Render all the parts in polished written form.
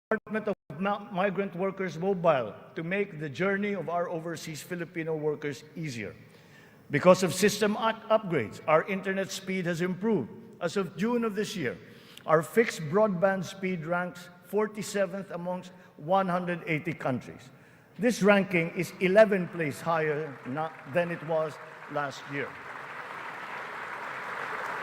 Department of Migrant Workers Mobile to make the journey of our overseas Filipino workers easier. Because of system upgrades, our internet speed has improved. As of June of this year, our fixed broadband speed ranks 47th amongst 180 countries. This ranking is 11 places higher than it was last year.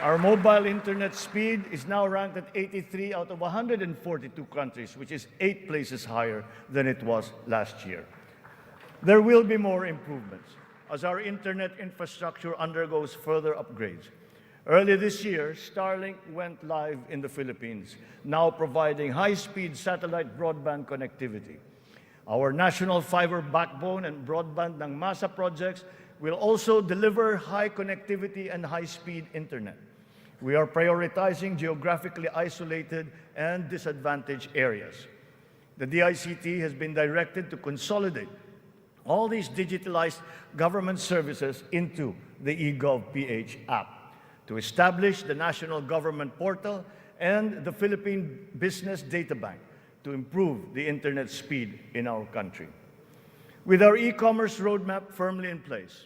Our mobile internet speed is now ranked at 83 out of 142 countries, which is 8 places higher than it was last year. There will be more improvements as our internet infrastructure undergoes further upgrades. Early this year, Starlink went live in the Philippines, now providing high-speed satellite broadband connectivity. Our national fiber backbone and broadband ng MASA projects will also deliver high connectivity and high-speed internet. We are prioritizing geographically isolated and disadvantaged areas. The DICT has been directed to consolidate all these digitalized government services into the eGov.ph app, to establish the National Government Portal and the Philippine Business Data Bank to improve the internet speed in our country. With our e-commerce roadmap firmly in place,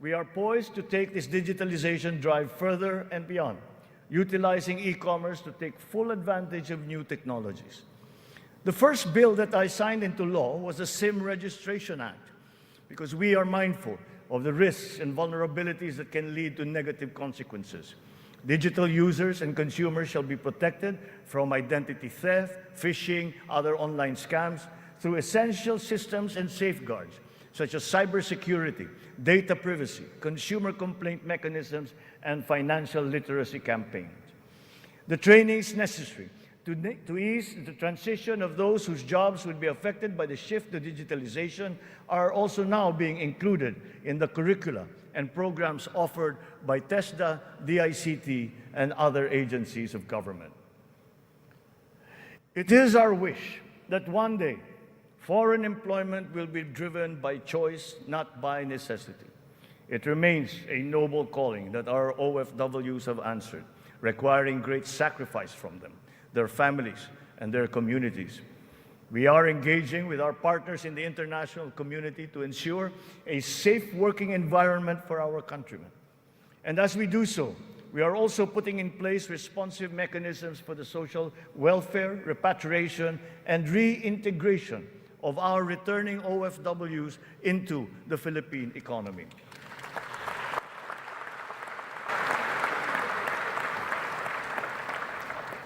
we are poised to take this digitalization drive further and beyond, utilizing e-commerce to take full advantage of new technologies. The first bill that I signed into law was the SIM Registration Act, because we are mindful of the risks and vulnerabilities that can lead to negative consequences. Digital users and consumers shall be protected from identity theft, phishing, other online scams through essential systems and safeguards, such as cybersecurity, data privacy, consumer complaint mechanisms, and financial literacy campaigns. The trainings necessary to ease the transition of those whose jobs would be affected by the shift to digitalization are also now being included in the curricula and programs offered by TESDA, DICT, and other agencies of government. It is our wish that one day foreign employment will be driven by choice, not by necessity. It remains a noble calling that our OFWs have answered, requiring great sacrifice from them, their families, and their communities. We are engaging with our partners in the international community to ensure a safe working environment for our countrymen. And as we do so, we are also putting in place responsive mechanisms for the social welfare, repatriation, and reintegration of our returning OFWs into the Philippine economy.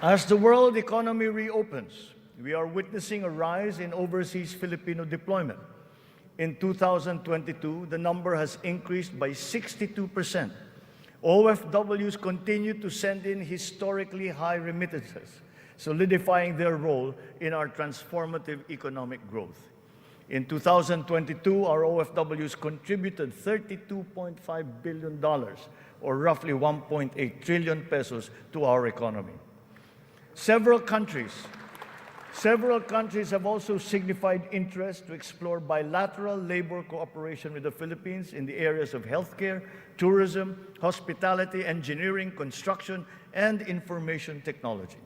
As the world economy reopens, we are witnessing a rise in overseas Filipino deployment. In 2022, the number has increased by 62%. OFWs continue to send in historically high remittances, solidifying their role in our transformative economic growth. In 2022, our OFWs contributed $32.5 billion, or roughly 1.8 trillion pesos, to our economy. Several countries have also signified interest to explore bilateral labor cooperation with the Philippines in the areas of healthcare, tourism, hospitality, engineering, construction, and information technology.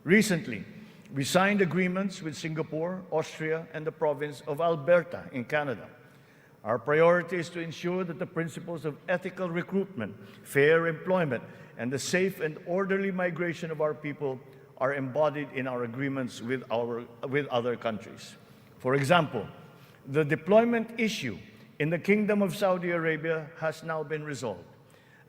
Recently, we signed agreements with Singapore, Austria, and the province of Alberta in Canada. Our priority is to ensure that the principles of ethical recruitment, fair employment, and the safe and orderly migration of our people are embodied in our agreements with other countries. For example, the deployment issue in the Kingdom of Saudi Arabia has now been resolved.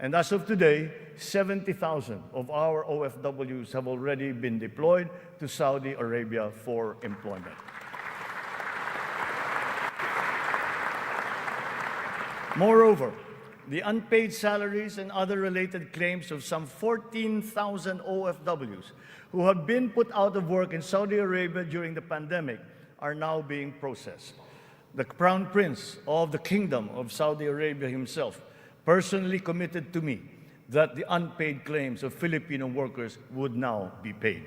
And as of today, 70,000 of our OFWs have already been deployed to Saudi Arabia for employment. Moreover, the unpaid salaries and other related claims of some 14,000 OFWs who have been put out of work in Saudi Arabia during the pandemic are now being processed. The Crown Prince of the Kingdom of Saudi Arabia himself personally committed to me that the unpaid claims of Filipino workers would now be paid.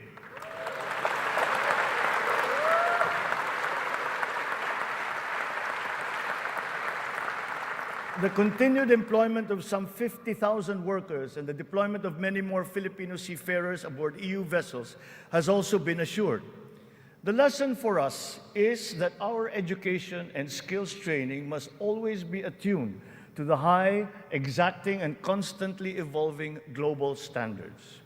The continued employment of some 50,000 workers and the deployment of many more Filipino seafarers aboard EU vessels has also been assured. The lesson for us is that our education and skills training must always be attuned to the high, exacting, and constantly evolving global standards.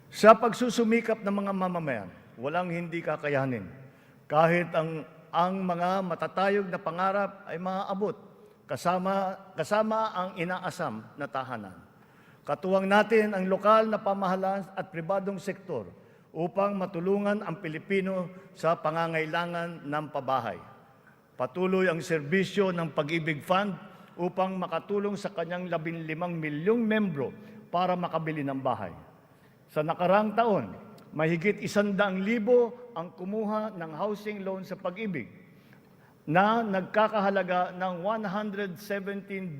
Sa pagsusumikap ng mga mamamayan, walang hindi kakayanin. Kahit ang mga matatayog na pangarap ay maaabot, kasama ang inaasam na tahanan. Katuwang natin ang lokal na pamahalaan at pribadong sektor upang matulungan ang Pilipino sa pangangailangan ng pabahay. Patuloy ang serbisyo ng Pag-ibig Fund upang makatulong sa kanyang 15 milyong membro para makabili ng bahay. Sa nakaraang taon, mahigit 100,000 ang kumuha ng housing loan sa Pag-ibig na nagkakahalaga ng 117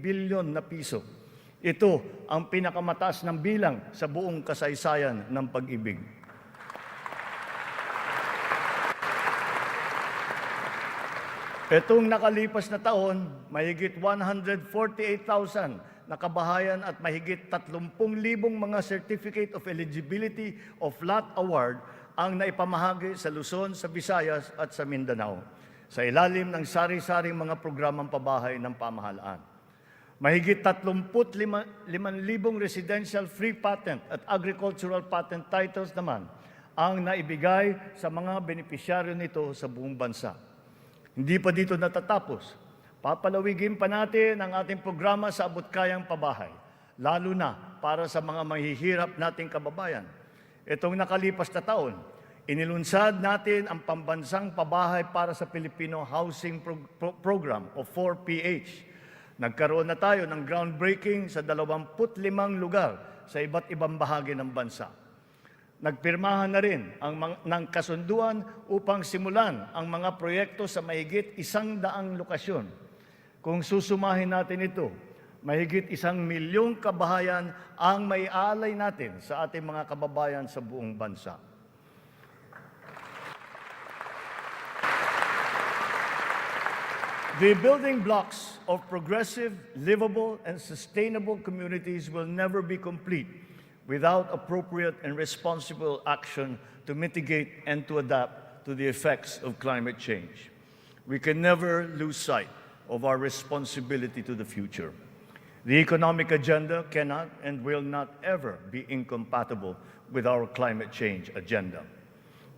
billion na piso. Ito ang pinakamataas ng bilang sa buong kasaysayan ng Pag-ibig. Itong nakalipas na taon, mahigit 148,000 na kabahayan at mahigit 30,000 mga Certificate of Eligibility of Lot Award ang naipamahagi sa Luzon, sa Visayas at sa Mindanao sa ilalim ng sari-saring mga programang pabahay ng pamahalaan. Mahigit 35,000 residential free patent at agricultural patent titles naman ang naibigay sa mga benepisyaryo nito sa buong bansa. Hindi pa dito natatapos. Papalawigin pa natin ang ating programa sa abot-kayang pabahay, lalo na para sa mga mahihirap nating kababayan. Itong nakalipas na taon, inilunsad natin ang Pambansang Pabahay para sa Pilipino Housing Program o 4PH. Nagkaroon na tayo ng groundbreaking sa 25 lugar sa iba't ibang bahagi ng bansa. Nagpirmahan na rin ng kasunduan upang simulan ang mga proyekto sa mahigit 100 lokasyon. Kung susumahin natin ito, mahigit 1 milyong kabahayan ang maialay natin sa ating mga kababayan sa buong bansa. The building blocks of progressive, livable, and sustainable communities will never be complete without appropriate and responsible action to mitigate and to adapt to the effects of climate change. We can never lose sight of our responsibility to the future. The economic agenda cannot and will not ever be incompatible with our climate change agenda.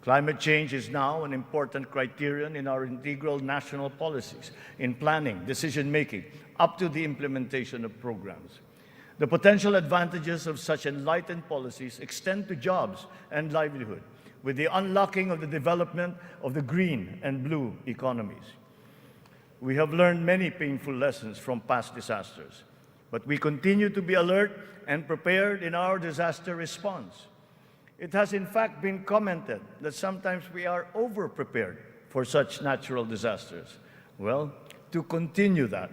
Climate change is now an important criterion in our integral national policies, in planning, decision-making, up to the implementation of programs. The potential advantages of such enlightened policies extend to jobs and livelihood, with the unlocking of the development of the green and blue economies. We have learned many painful lessons from past disasters, but we continue to be alert and prepared in our disaster response. It has in fact been commented that sometimes we are over-prepared for such natural disasters. Well, to continue that,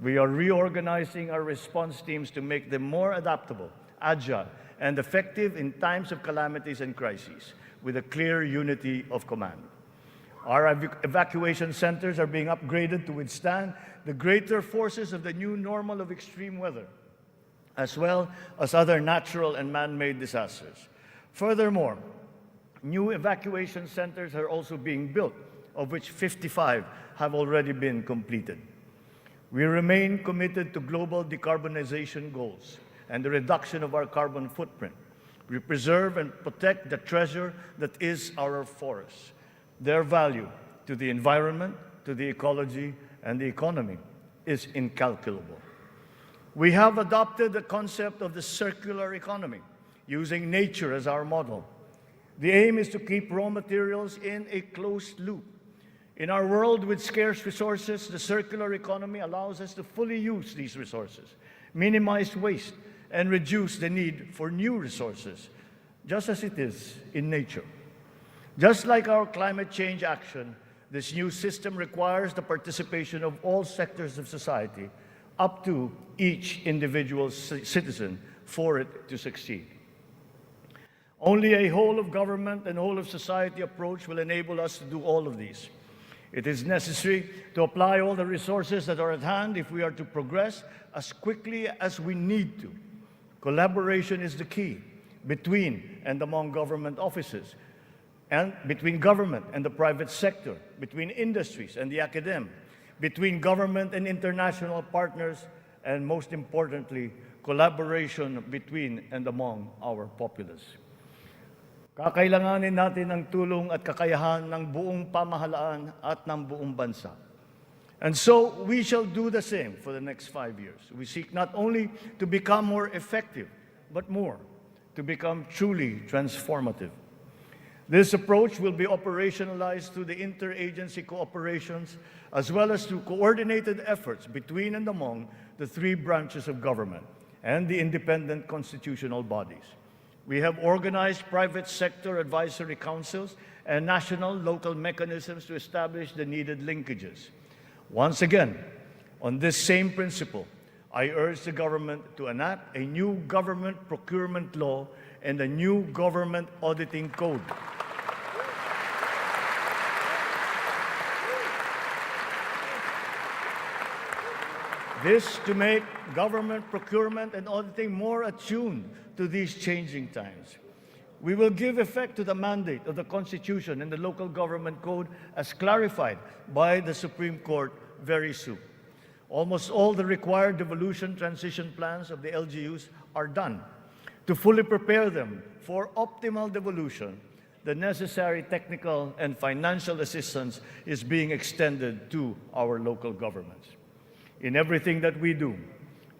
we are reorganizing our response teams to make them more adaptable, agile, and effective in times of calamities and crises, with a clear unity of command. Our evacuation centers are being upgraded to withstand the greater forces of the new normal of extreme weather, as well as other natural and man-made disasters. Furthermore, new evacuation centers are also being built, of which 55 have already been completed. We remain committed to global decarbonization goals and the reduction of our carbon footprint. We preserve and protect the treasure that is our forests. Their value to the environment, to the ecology, and the economy is incalculable. We have adopted the concept of the circular economy, using nature as our model. The aim is to keep raw materials in a closed loop. In our world with scarce resources, the circular economy allows us to fully use these resources, minimize waste, and reduce the need for new resources, just as it is in nature. Just like our climate change action, this new system requires the participation of all sectors of society, up to each individual citizen, for it to succeed. Only a whole of government and whole of society approach will enable us to do all of these. It is necessary to apply all the resources that are at hand if we are to progress as quickly as we need to. Collaboration is the key between and among government offices, and between government and the private sector, between industries and the academe, between government and international partners, and most importantly, collaboration between and among our populace. Kakailanganin natin ang tulong at kakayahan ng buong pamahalaan at ng buong bansa. And so we shall do the same for the next 5 years. We seek not only to become more effective, but more, to become truly transformative. This approach will be operationalized through the interagency cooperations as well as through coordinated efforts between and among the 3 branches of government and the independent constitutional bodies. We have organized private sector advisory councils and national local mechanisms to establish the needed linkages. Once again, on this same principle, I urge the government to enact a new government procurement law and a new government auditing code. This to make government procurement and auditing more attuned to these changing times. We will give effect to the mandate of the Constitution and the Local Government Code as clarified by the Supreme Court very soon. Almost all the required devolution transition plans of the LGUs are done. To fully prepare them for optimal devolution, the necessary technical and financial assistance is being extended to our local governments. In everything that we do,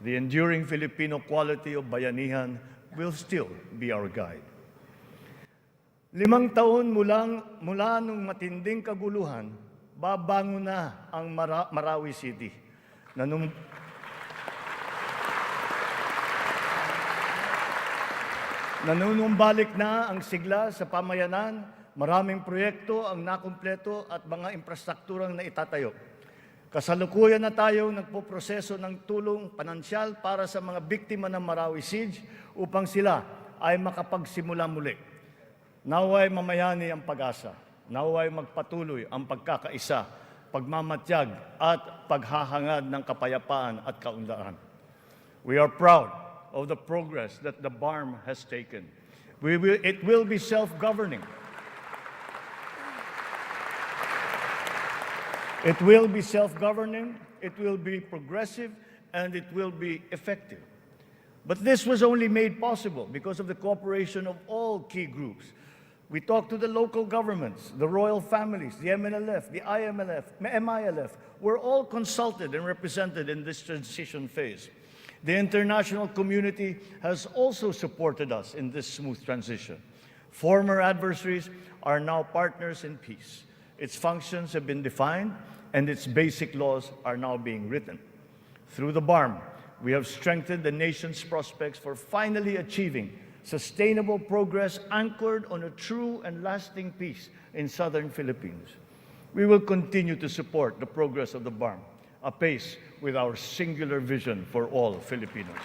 the enduring Filipino quality of bayanihan will still be our guide. 5 taon mula nung matinding kaguluhan, babangon na ang Marawi City. Nanunumbalik na ang sigla sa pamayanan, maraming proyekto ang nakumpleto at mga infrastrukturang naitatayo. Kasalukuyan na tayo nagpoproseso ng tulong pinansyal para sa mga biktima ng Marawi Siege upang sila ay makapagsimula muli. Naway mamayani ang pag-asa. Naway magpatuloy ang pagkakaisa, pagmamatyag at paghahangad ng kapayapaan at kaunlaran. We are proud of the progress that the BARM has taken. It will be self-governing. It will be self-governing, it will be progressive, and it will be effective. But this was only made possible because of the cooperation of all key groups. We talked to the local governments, the royal families, the MNLF, the MILF, were all consulted and represented in this transition phase. The international community has also supported us in this smooth transition. Former adversaries are now partners in peace. Its functions have been defined, and its basic laws are now being written. Through the BARM, we have strengthened the nation's prospects for finally achieving sustainable progress anchored on a true and lasting peace in southern Philippines. We will continue to support the progress of the BARM, apace with our singular vision for all Filipinos.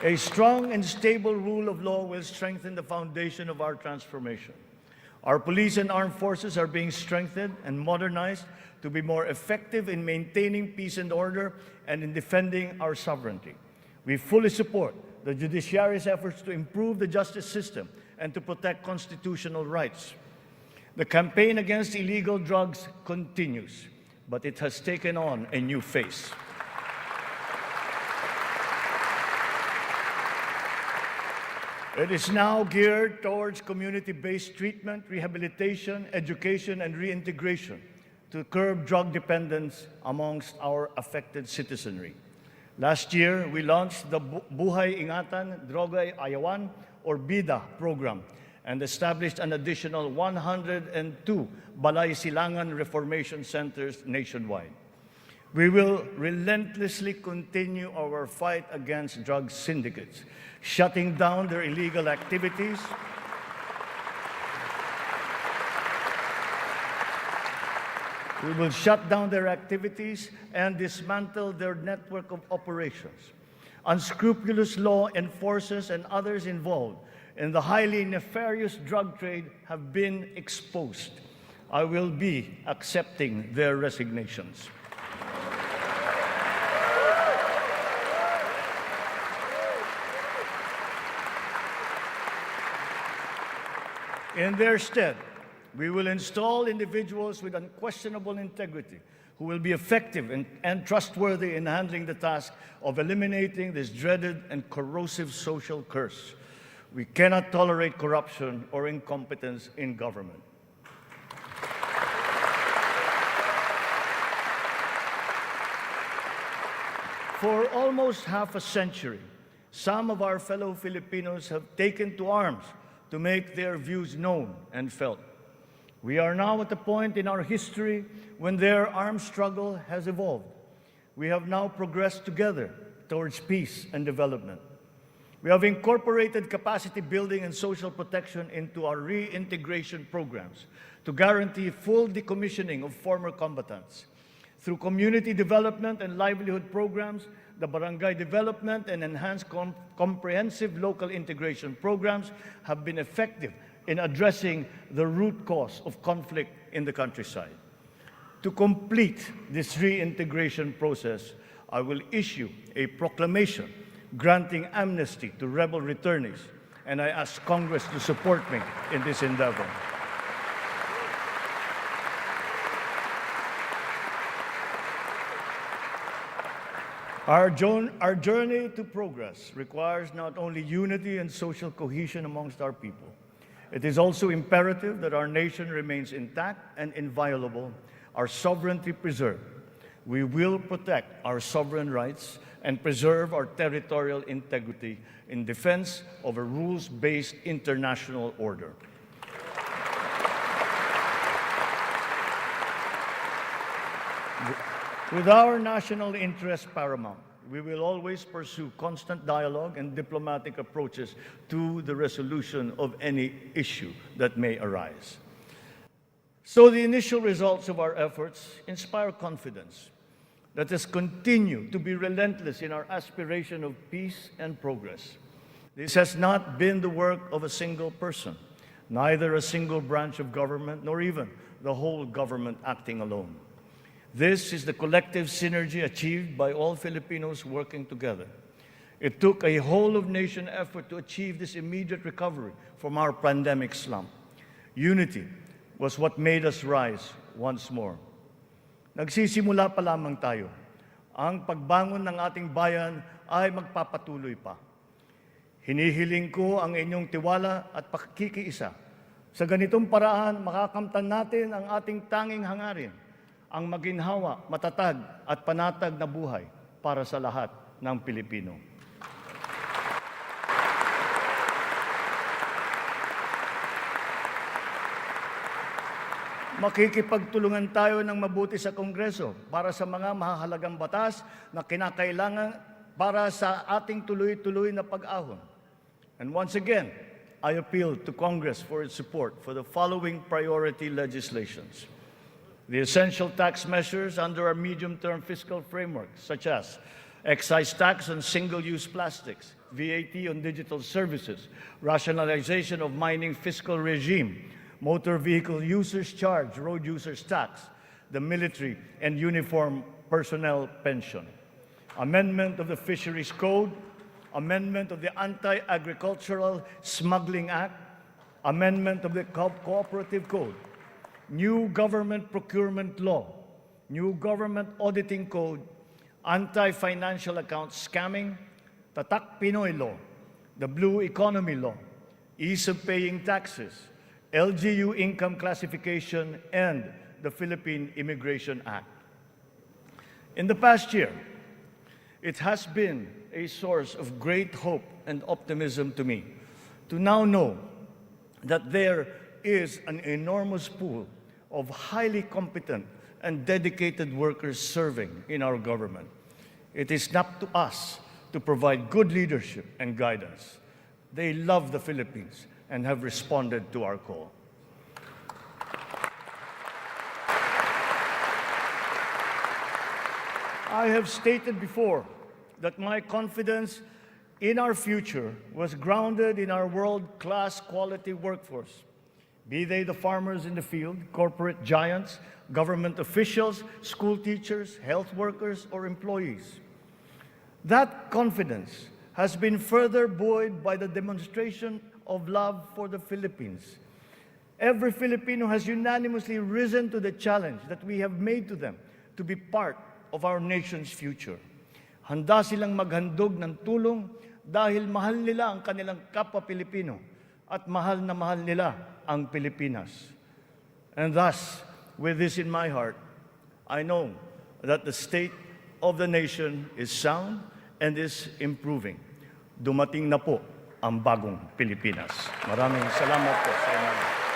A strong and stable rule of law will strengthen the foundation of our transformation. Our police and armed forces are being strengthened and modernized to be more effective in maintaining peace and order and in defending our sovereignty. We fully support the judiciary's efforts to improve the justice system and to protect constitutional rights. The campaign against illegal drugs continues, but it has taken on a new face. It is now geared towards community-based treatment, rehabilitation, education, and reintegration to curb drug dependence amongst our affected citizenry. Last year, we launched the Buhay Ingatan, Droga'y Ayawan, or BIDA program, and established an additional 102 Balay Silangan Reformation Centers nationwide. We will relentlessly continue our fight against drug syndicates, shutting down their illegal activities, we will shut down their activities and dismantle their network of operations. Unscrupulous law enforcers and others involved in the highly nefarious drug trade have been exposed. I will be accepting their resignations. In their stead, we will install individuals with unquestionable integrity who will be effective and trustworthy in handling the task of eliminating this dreaded and corrosive social curse. We cannot tolerate corruption or incompetence in government. For almost half a century, some of our fellow Filipinos have taken to arms to make their views known and felt. We are now at a point in our history when their armed struggle has evolved. We have now progressed together towards peace and development. We have incorporated capacity building and social protection into our reintegration programs to guarantee full decommissioning of former combatants. Through community development and livelihood programs, the barangay development and enhanced comprehensive local integration programs have been effective in addressing the root cause of conflict in the countryside. To complete this reintegration process, I will issue a proclamation granting amnesty to rebel returnees, and I ask Congress to support me in this endeavor. Our journey to progress requires not only unity and social cohesion amongst our people. It is also imperative that our nation remains intact and inviolable, our sovereignty preserved. We will protect our sovereign rights and preserve our territorial integrity in defense of a rules-based international order. With our national interest paramount, we will always pursue constant dialogue and diplomatic approaches to the resolution of any issue that may arise. So the initial results of our efforts inspire confidence. Let us continue to be relentless in our aspiration of peace and progress. This has not been the work of a single person, neither a single branch of government, nor even the whole government acting alone. This is the collective synergy achieved by all Filipinos working together. It took a whole-of-nation effort to achieve this immediate recovery from our pandemic slump. Unity was what made us rise once more. Nagsisimula pa lamang tayo. Ang pagbangon ng ating bayan ay magpapatuloy pa. Hinihiling ko ang inyong tiwala at pakikiisa. Sa ganitong paraan, makakamtan natin ang ating tanging hangarin, ang maginhawa, matatag at panatag na buhay para sa lahat ng Pilipino. Makikipagtulungan tayo ng mabuti sa Kongreso para sa mga mahahalagang batas na kinakailangan para sa ating tuloy-tuloy na pag-ahon. And once again, I appeal to Congress for its support for the following priority legislations. The essential tax measures under our medium-term fiscal framework, such as excise tax on single-use plastics, VAT on digital services, rationalization of mining fiscal regime, motor vehicle users charge, road users tax, the military and uniform personnel pension, amendment of the Fisheries Code, amendment of the Anti-Agricultural Smuggling Act, amendment of the Cooperative Code, new government procurement law, new government auditing code, anti-financial account scamming, Tatak Pinoy law, the blue economy law, ease of paying taxes, LGU income classification, and the Philippine Immigration Act. In the past year, it has been a source of great hope and optimism to me to now know that there is an enormous pool of highly competent and dedicated workers serving in our government. It is up to us to provide good leadership and guidance. They love the Philippines and have responded to our call. I have stated before that my confidence in our future was grounded in our world-class quality workforce. Be they the farmers in the field, corporate giants, government officials, school teachers, health workers, or employees. That confidence has been further buoyed by the demonstration of love for the Philippines Every Filipino has unanimously risen to the challenge that we have made to them to be part of our nation's future. Handa silang maghandog ng tulong dahil mahal nila ang kanilang kapwa Pilipino at mahal na mahal nila ang Pilipinas. And thus, with this in my heart, I know that the state of the nation is sound and is improving. Dumating na po ang bagong Pilipinas. Maraming salamat po sa inyo.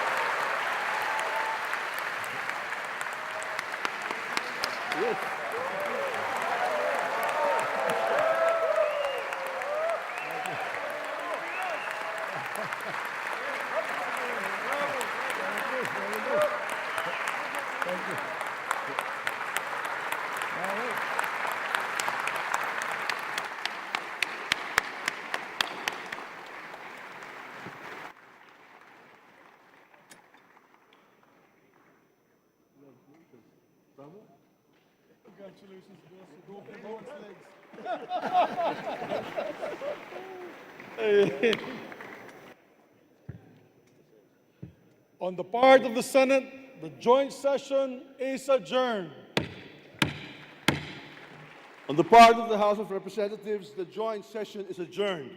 Congratulations, boss. Go for both legs. On the part of the Senate, the joint session is adjourned. On the part of the House of Representatives, the joint session is adjourned.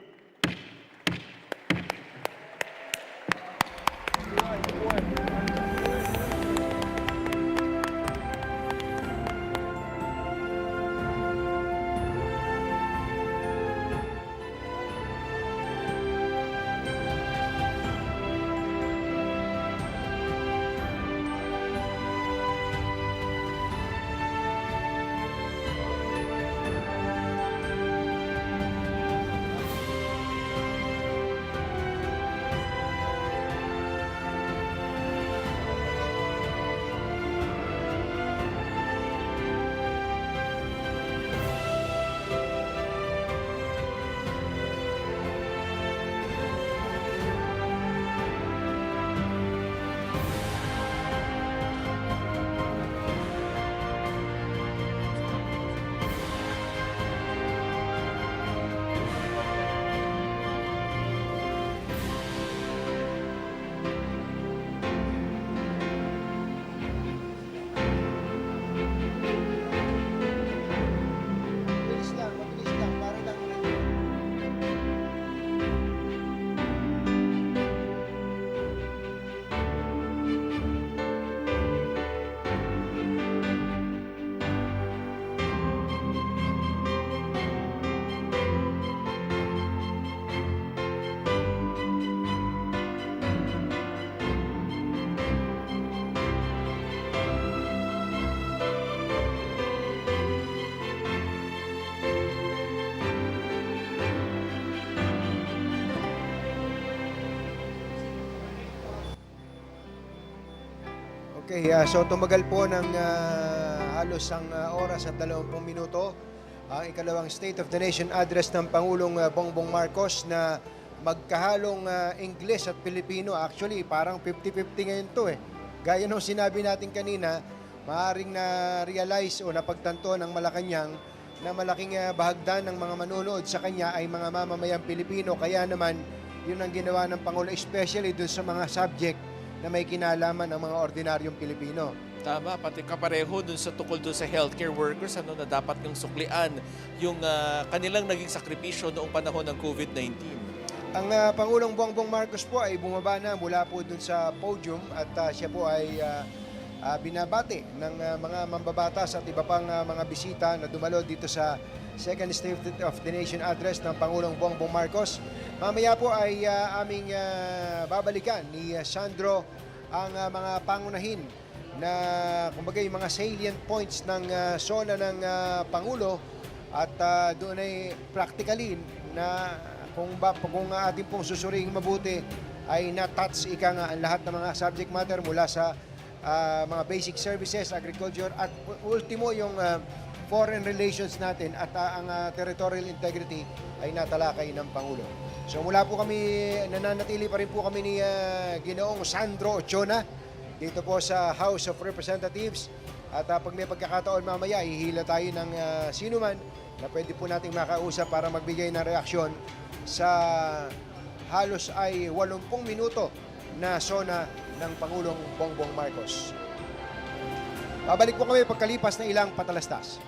Mabilis lang, para lang. Okay, so tumagal po ng halos ang oras at 20 minuto ang ikalawang State of the Nation address ng Pangulong Bongbong Marcos na magkahalong Ingles at Pilipino. Actually, parang 50-50 ngayon to eh. Gaya nung sinabi natin kanina, maaaring na-realize o napagtanto ng Malacanang na malaking bahagdan ng mga manonood sa kanya ay mga mamamayang Pilipino. Kaya naman, yun ang ginawa ng Pangulo, especially dun sa mga subject na may kinalaman ng mga ordinaryong Pilipino. Tama, pati kapareho dun sa tukol dun sa healthcare workers na dapat yung suklian yung kanilang naging sakripisyo noong panahon ng COVID-19. Ang Pangulong Bongbong Marcos po ay bumaba na mula po dun sa podium at siya po ay binabati ng mga mambabatas at iba pang mga bisita na dumalo dito sa Second State of the Nation address ng Pangulong Bongbong Marcos. Mamaya po ay aming babalikan ni Sandro ang mga pangunahin na kumbaga yung mga salient points ng SONA ng Pangulo at doon ay practically na kung ating pong susuriing mabuti ay na-touch ika nga ang lahat ng mga subject matter mula sa mga basic services, agriculture at ultimo yung foreign relations natin at ang territorial integrity ay natalakay ng Pangulo. So mula po kami, nananatili pa rin po kami ni Ginoong Sandro Ochona dito po sa House of Representatives at pag may pagkakataon mamaya, hihila tayo ng sinuman na pwede po nating makausap para magbigay ng reaksyon sa halos ay 80 minuto na SONA ng Pangulong Bongbong Marcos. Babalik po kami pagkalipas ng ilang patalastas.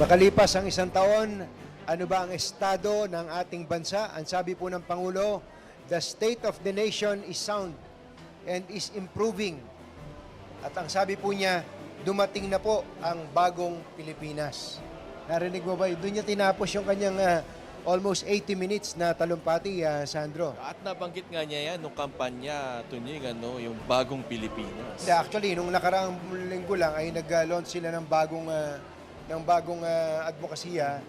Makalipas ang isang taon, ano ba ang estado ng ating bansa? Ang sabi po ng Pangulo, the state of the nation is sound and is improving. At ang sabi po niya, dumating na po ang bagong Pilipinas. Narinig mo ba? Doon niya tinapos yung kanyang almost 80 minutes na talumpati, Sandro. At nabanggit nga niya yan nung kampanya, Tunying, yung bagong Pilipinas. Actually, nung nakaraang linggo lang ay nag-launch sila ng bagong advokasya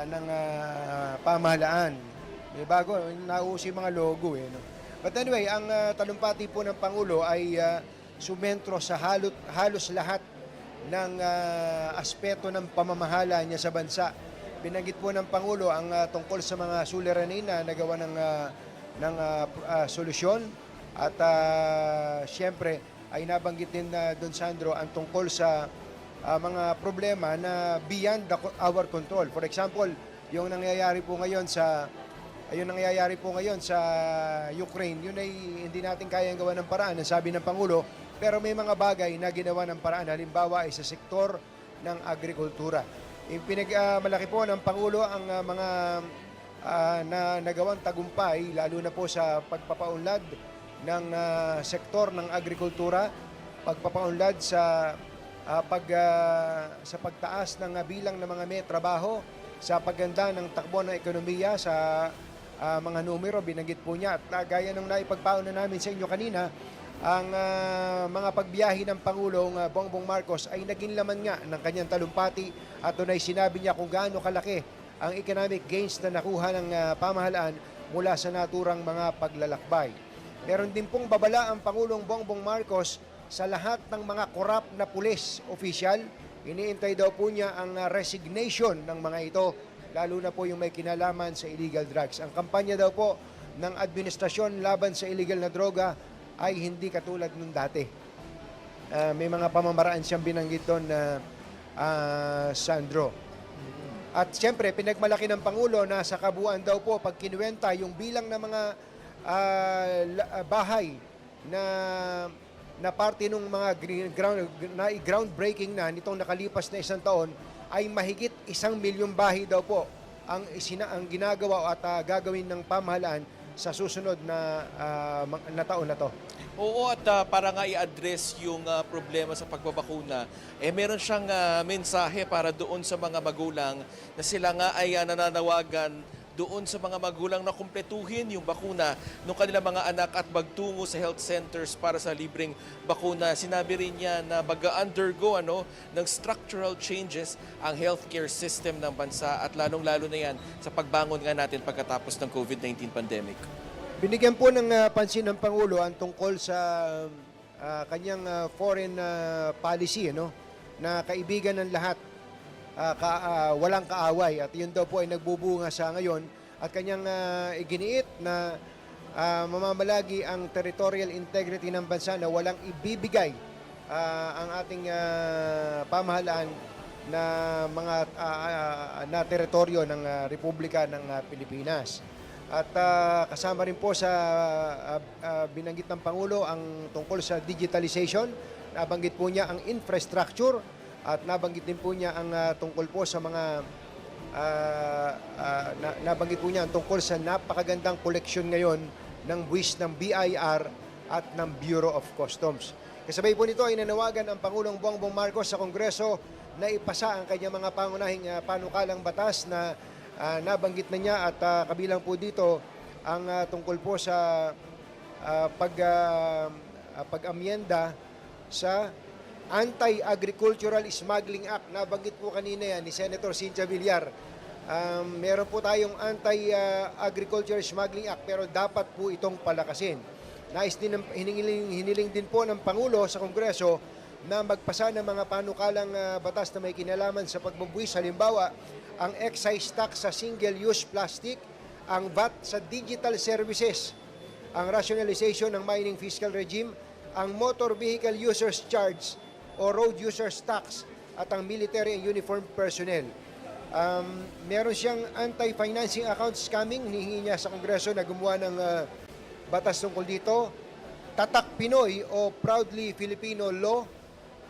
ng pamahalaan. May bago, nauso yung mga logo. No? But anyway, ang talumpati po ng Pangulo ay sumentro sa halos lahat ng aspeto ng pamamahala niya sa bansa. Binanggit po ng Pangulo ang tungkol sa mga suliranin na nagawa ng solusyon at siyempre ay nabanggit din Don Sandro ang tungkol sa mga problema na beyond our control. For example, yung nangyayari po ngayon sa Ukraine, yun ay hindi natin kayang gawa ng paraan, ang sabi ng Pangulo, pero may mga bagay na ginawa ng paraan, halimbawa ay sa sektor ng agrikultura. Pinagmalaki po ng Pangulo ang mga na nagawang tagumpay, lalo na po sa pagpapaunlad ng sektor ng agrikultura, pagpapaunlad sa pagtaas ng bilang ng mga may trabaho, sa pagganda ng takbo ng ekonomiya, sa mga numero, binanggit po niya. At gaya ng naipagpauna namin sa inyo kanina, ang mga pagbiyahe ng Pangulong Bongbong Marcos ay naging laman nga ng kanyang talumpati at doon ay sinabi niya kung gaano kalaki ang economic gains na nakuha ng pamahalaan mula sa naturang mga paglalakbay. Meron din pong babala ang Pangulong Bongbong Marcos sa lahat ng mga korap na pulis official. Iniintay daw po niya ang resignation ng mga ito, lalo na po yung may kinalaman sa illegal drugs. Ang kampanya daw po ng administrasyon laban sa illegal na droga ay hindi katulad nung dati. May mga pamamaraan siyang binanggit doon na Sandro. At siyempre, pinagmalaki ng Pangulo na sa kabuuan daw po, pag kinuwenta yung bilang ng mga bahay na parte ng mga groundbreaking na nitong nakalipas na isang taon, ay mahigit 1 milyong bahay daw po ang ginagawa at gagawin ng pamahalaan sa susunod na taon na to. Oo, at para nga i-address yung problema sa pagbabakuna, meron siyang mensahe para doon sa mga magulang na sila nga ay nananawagan doon sa mga magulang na kumpletuhin yung bakuna ng kanilang mga anak at magtungo sa health centers para sa libreng bakuna. Sinabi rin niya na mag-undergo ng structural changes ang healthcare system ng bansa at lalong-lalo na yan sa pagbangon nga natin pagkatapos ng COVID-19 pandemic. Binigyan po ng pansin ng Pangulo ang tungkol sa kanyang foreign policy, na kaibigan ng lahat, walang kaaway, at yun daw po ay nagbubunga sa ngayon at kanyang iginiit na mamamalagi ang territorial integrity ng bansa na walang ibibigay ang ating pamahalaan na mga na teritoryo ng Republika ng Pilipinas. At kasama rin po sa binanggit ng Pangulo ang tungkol sa digitalization. Nabanggit po niya ang infrastructure at nabanggit din po niya ang tungkol po sa mga nabanggit po niya ang tungkol sa napakagandang koleksyon ngayon ng buwis ng BIR at ng Bureau of Customs. Kasabay po nito ay nanawagan ang Pangulong Bongbong Marcos sa Kongreso na ipasa ang kanyang mga pangunahing panukalang batas na nabanggit na niya at kabilang po dito ang tungkol po sa pag-amyenda sa Anti-Agricultural Smuggling Act. Nabanggit po kanina yan ni Senator Cynthia Villar. Meron po tayong Anti-Agricultural Smuggling Act pero dapat po itong palakasin. Hiniling din po ng Pangulo sa Kongreso na magpasa ng mga panukalang batas na may kinalaman sa pagbubuwis. Halimbawa, ang excise tax sa single-use plastic, ang VAT sa digital services, ang rationalization ng mining fiscal regime, ang motor vehicle users charge o road users tax, at ang military and uniformed personnel. Meron siyang anti-financing account scamming, hinihingi niya sa Kongreso na gumawa ng batas tungkol dito. Tatak Pinoy o Proudly Filipino Law,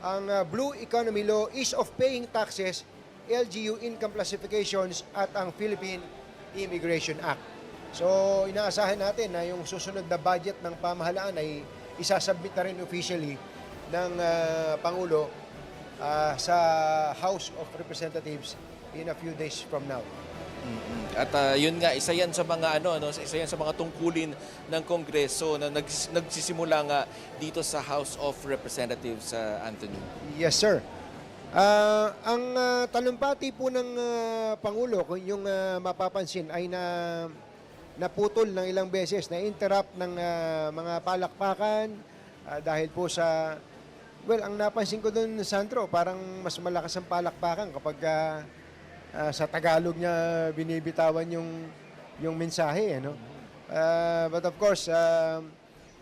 ang Blue Economy Law, ease of paying taxes, LGU income classifications at ang Philippine Immigration Act. So inaasahan natin na yung susunod na budget ng pamahalaan ay isasubmit na rin officially ng Pangulo sa House of Representatives in a few days from now. At yun nga, isa yan sa mga isa yan sa mga tungkulin ng Kongreso na nagsisimula nga dito sa House of Representatives, Anthony. Yes, sir. Ang talumpati po ng Pangulo, kung yung mapapansin, ay naputol ng ilang beses, na-interrupt ng mga palakpakan dahil po sa... Well, ang napansin ko doon, Sandro, parang mas malakas ang palakpakan kapag sa Tagalog niya binibitawan yung mensahe. Ano? But of course,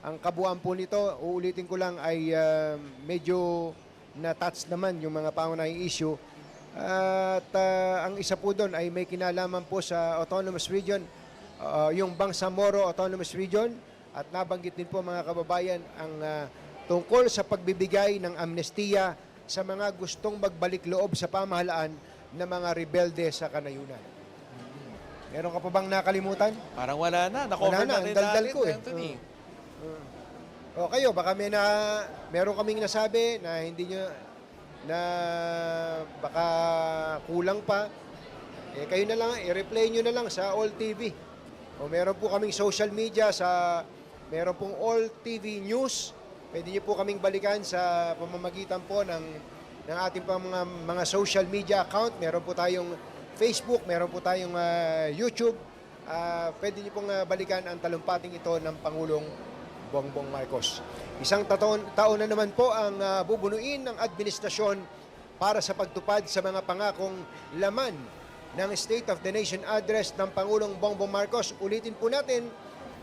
ang kabuuan po nito, uulitin ko lang, ay medyo na-touch naman yung mga pangunahing issue. At ang isa po doon ay may kinalaman po sa Autonomous Region, yung Bangsamoro Autonomous Region, at nabanggit din po mga kababayan ang tungkol sa pagbibigay ng amnestiya sa mga gustong magbalik loob sa pamahalaan na mga rebelde sa kanayunan. Meron ka pa bang nakalimutan? Parang wala na. Na-cover Wala na, na ang rin daldal natin, ko eh. Anthony. O kayo, baka meron kaming nasabi na hindi nyo, na baka kulang pa. Eh, kayo na lang, i-replay nyo na lang sa All TV. O meron po kaming social media meron pong All TV News. Pwede nyo po kaming balikan sa pamamagitan po ng ating mga social media account. Meron po tayong Facebook, meron po tayong YouTube. Pwede nyo pong balikan ang talumpating ito ng Pangulong Bongbong Marcos. Isang taon na naman po ang bubunuin ng administrasyon para sa pagtupad sa mga pangakong laman ng State of the Nation Address ng Pangulong Bongbong Marcos. Ulitin po natin,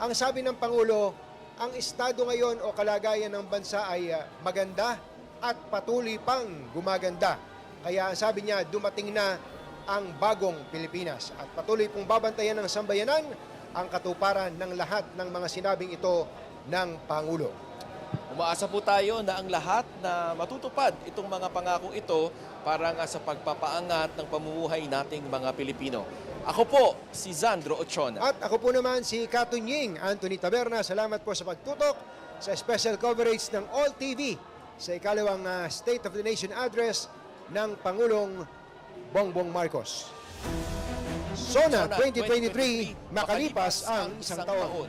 ang sabi ng Pangulo, ang estado ngayon o kalagayan ng bansa ay maganda at patuloy pang gumaganda. Kaya ang sabi niya, dumating na ang bagong Pilipinas at patuloy pong babantayan ng sambayanan ang katuparan ng lahat ng mga sinabing ito ng Pangulo. Umaasa po tayo na ang lahat na matutupad itong mga pangakong ito para nga sa pagpapaangat ng pamumuhay nating mga Pilipino. Ako po, si Zandro Ochona. At ako po naman si Katunying Anthony Taberna. Salamat po sa pagtutok sa special coverage ng All TV sa ikalawang State of the Nation Address ng Pangulong Bongbong Marcos. SONA 2023, makalipas ang isang taon.